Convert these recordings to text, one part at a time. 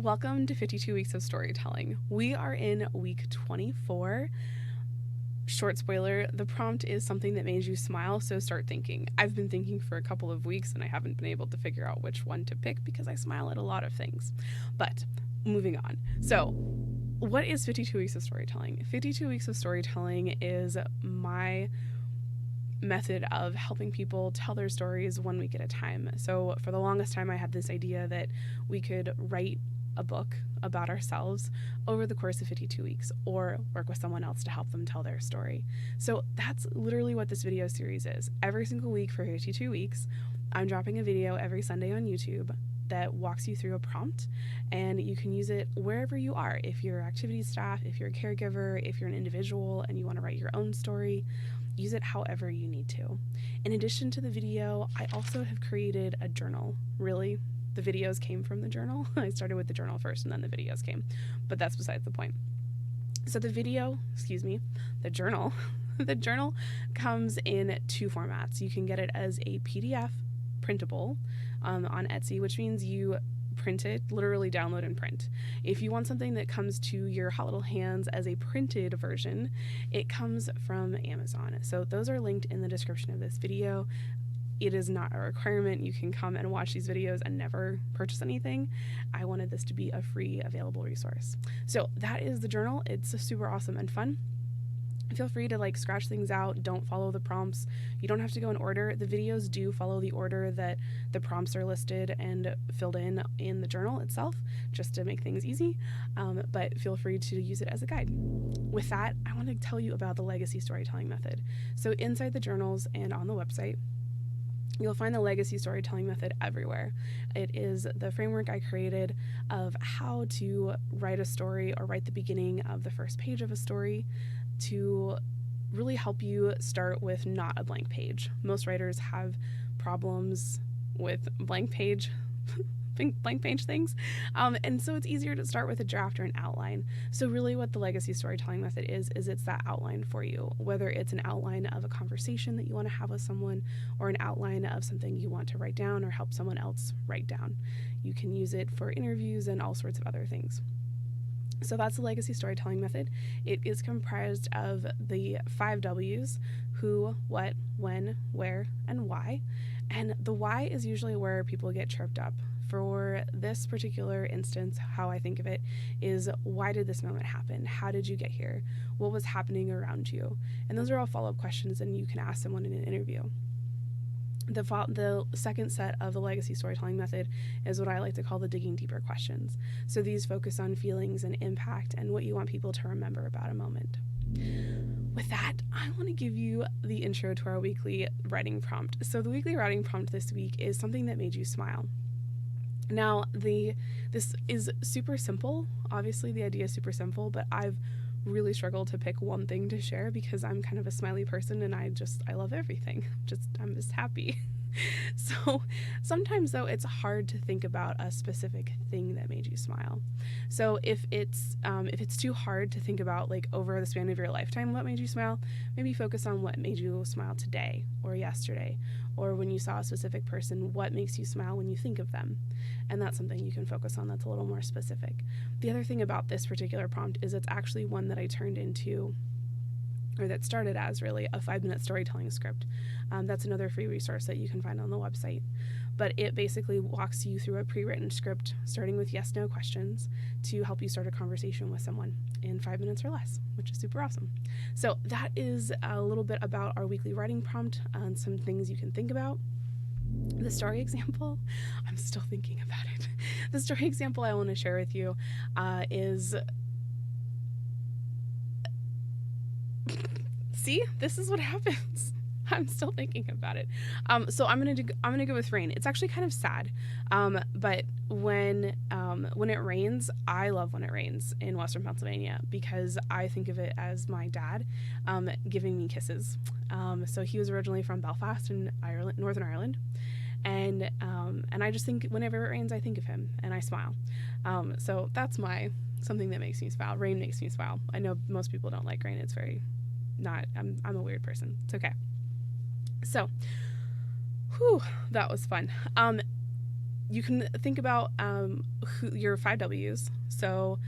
Welcome to 52 Weeks of Storytelling. We are in week 24. Short spoiler, the prompt is something that made you smile, so start thinking. I've been thinking for a couple of weeks and I haven't been able to figure out which one to pick because I smile at a lot of things. But moving on. So, what is 52 Weeks of Storytelling? 52 Weeks of Storytelling is my method of helping people tell their stories 1 week at a time. So for the longest time, I had this idea that we could write a book about ourselves over the course of 52 weeks or work with someone else to help them tell their story. So that's literally what this video series is. Every single week for 52 weeks, I'm dropping a video every Sunday on YouTube that walks you through a prompt, and you can use it wherever you are. If you're activity staff, if you're a caregiver, if you're an individual and you want to write your own story, use it however you need to. In addition to the video, I also have created a journal. Really, the videos came from the journal. I started with the journal first and then the videos came, but that's besides the point. So the journal, the journal comes in two formats. You can get it as a PDF printable on Etsy, which means you print it, literally download and print. If you want something that comes to your hot little hands as a printed version, it comes from Amazon. So those are linked in the description of this video. It is not a requirement. You can come and watch these videos and never purchase anything. I wanted this to be a free available resource. So that is the journal. It's super awesome and fun. Feel free to scratch things out. Don't follow the prompts. You don't have to go in order. The videos do follow the order that the prompts are listed and filled in the journal itself, just to make things easy. But feel free to use it as a guide. With that, I want to tell you about the legacy storytelling method. So inside the journals and on the website, you'll find the legacy storytelling method everywhere. It is the framework I created of how to write a story or write the beginning of the first page of a story to really help you start with not a blank page. Most writers have problems with blank page things, and so it's easier to start with a draft or an outline. So really what the legacy storytelling method is it's that outline for you, whether it's an outline of a conversation that you want to have with someone or an outline of something you want to write down or help someone else write down. You can use it for interviews and all sorts of other things. So that's the legacy storytelling method. It is comprised of the 5 W's: who, what, when, where, and why. And the why is usually where people get tripped up. For this particular instance, how I think of it is, why did this moment happen? How did you get here? What was happening around you? And those are all follow-up questions, and you can ask someone in an interview. The second set of the legacy storytelling method is what I like to call the digging deeper questions. So these focus on feelings and impact and what you want people to remember about a moment. With that, I want to give you the intro to our weekly writing prompt. So the weekly writing prompt this week is something that made you smile. Now, this is super simple. Obviously, the idea is super simple, but I've really struggled to pick one thing to share because I'm kind of a smiley person and I love everything. I'm just happy. So sometimes though it's hard to think about a specific thing that made you smile. So if it's too hard to think about over the span of your lifetime what made you smile, maybe focus on what made you smile today or yesterday, or when you saw a specific person, what makes you smile when you think of them. And that's something you can focus on that's a little more specific. The other thing about this particular prompt is it's actually one that I turned into, or that started as really, a 5-minute storytelling script. That's another free resource that you can find on the website. But it basically walks you through a pre-written script starting with yes/no questions to help you start a conversation with someone in 5 minutes or less, which is super awesome. So that is a little bit about our weekly writing prompt and some things you can think about. The story example, I'm still thinking about it. The story example I want to share with you is... See, this is what happens. I'm still thinking about it. So I'm gonna go with rain. It's actually kind of sad, but when it rains, I love when it rains in Western Pennsylvania because I think of it as my dad giving me kisses. So he was originally from Belfast in Ireland, Northern Ireland, and I just think whenever it rains, I think of him and I smile. So that's something that makes me smile. Rain makes me smile. I know most people don't like rain. It's very not. I'm a weird person. It's okay. So, that was fun. you can think about your 5 W's. So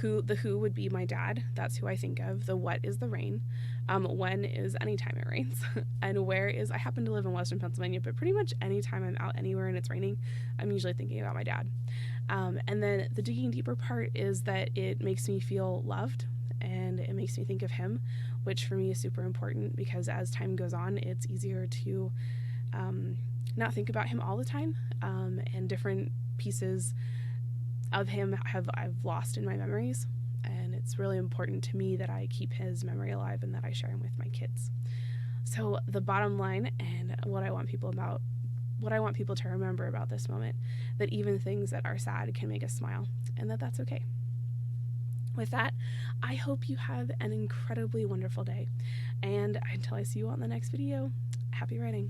the who would be my dad. That's who I think of. The what is the rain. When is anytime it rains. And where is, I happen to live in Western Pennsylvania, but pretty much anytime I'm out anywhere and it's raining, I'm usually thinking about my dad. And then the digging deeper part is that it makes me feel loved and it makes me think of him, which for me is super important because as time goes on, it's easier to not think about him all the time, and different pieces of him I've lost in my memories, and it's really important to me that I keep his memory alive and that I share him with my kids. So the bottom line, and what I want people to remember about this moment, that even things that are sad can make us smile, and that's okay. With that, I hope you have an incredibly wonderful day, and until I see you on the next video, happy writing.